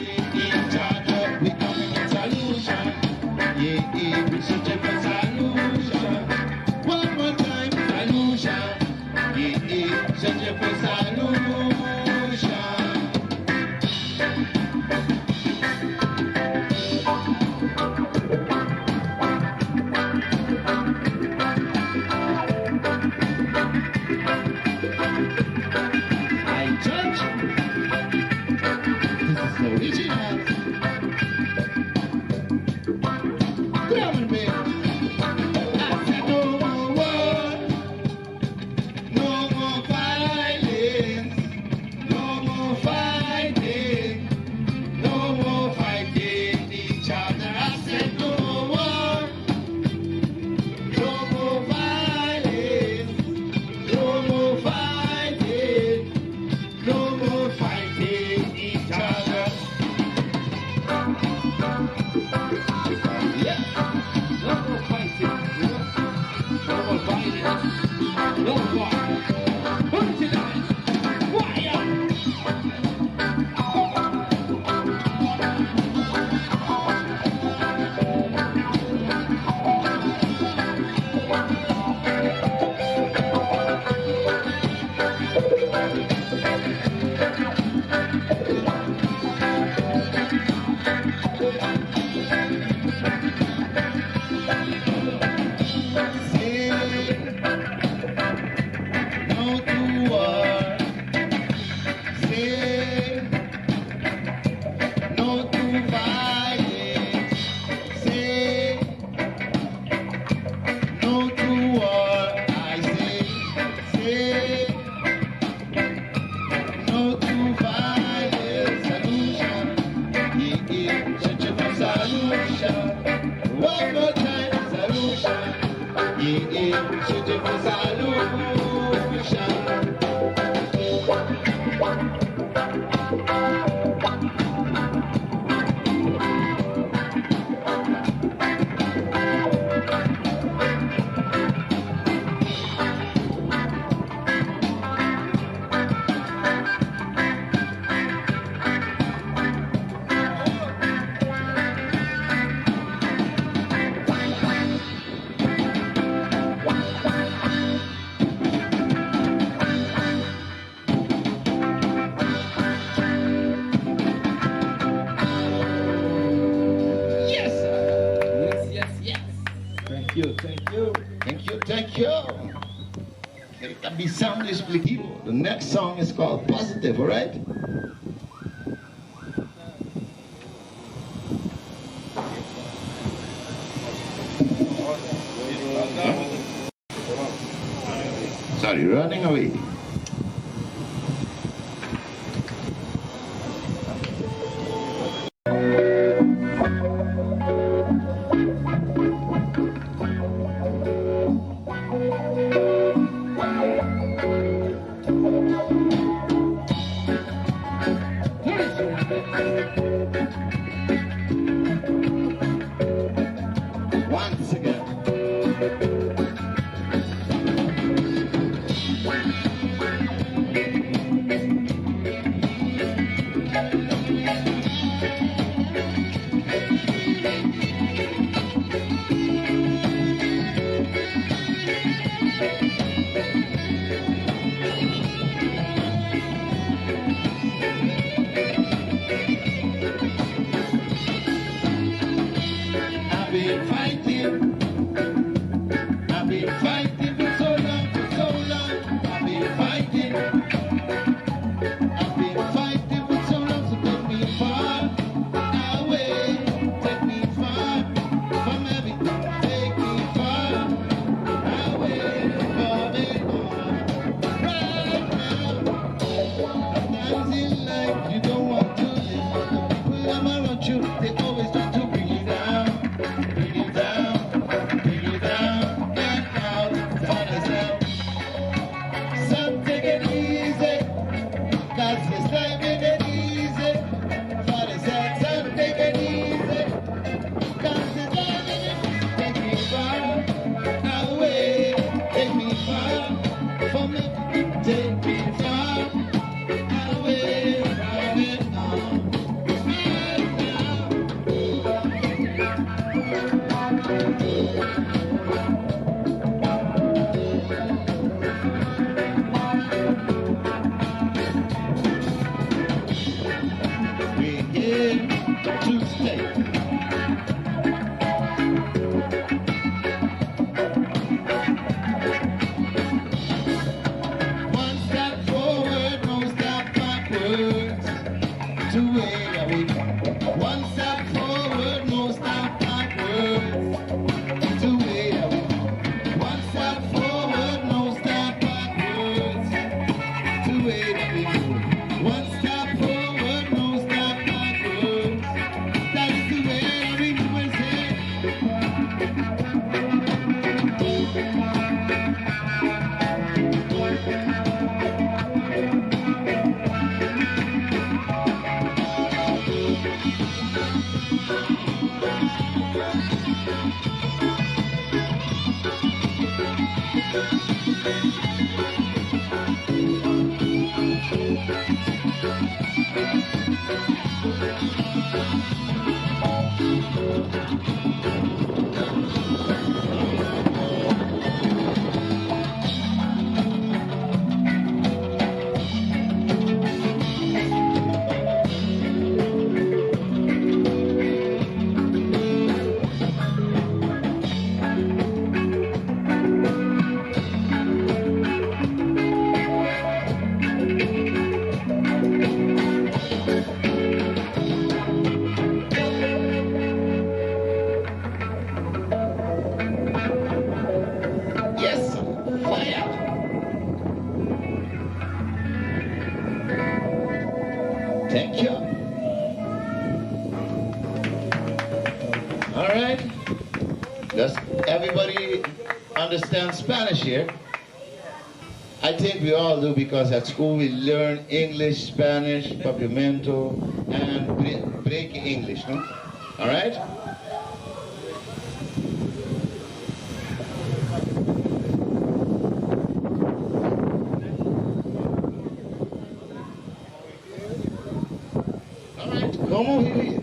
each other, we coming in solution. Yeah, yeah, we searching for solution. One more time, solution. Yeah, yeah, searching for solution. I judge. This is Originalz. Come on, baby. I said no more war, no more violence, no more fighting, no more fighting each other. I said no more war, no more violence, no more fighting, no more fighting each other. Yeah. No more fighting, no more violence, no more. Originalz, fire! Say no to war. Say no to violence. Say no to war. I say no to violence. Solution. Yeah, yeah. Searching for solution. One more time, solution. Yeah, yeah. Searching for solution. Yes, sir. Yes, yes, yes. Thank you, thank you. Thank you, thank you. It can be sound explicativo. The next song is called Positive, all right? Sorry, running away. Once again. Yes, fire. Thank you. All right. Does everybody understand Spanish here? I think we all do, because at school we learn English, Spanish, Papiamento, and break English, no? All right? All right, como vivir?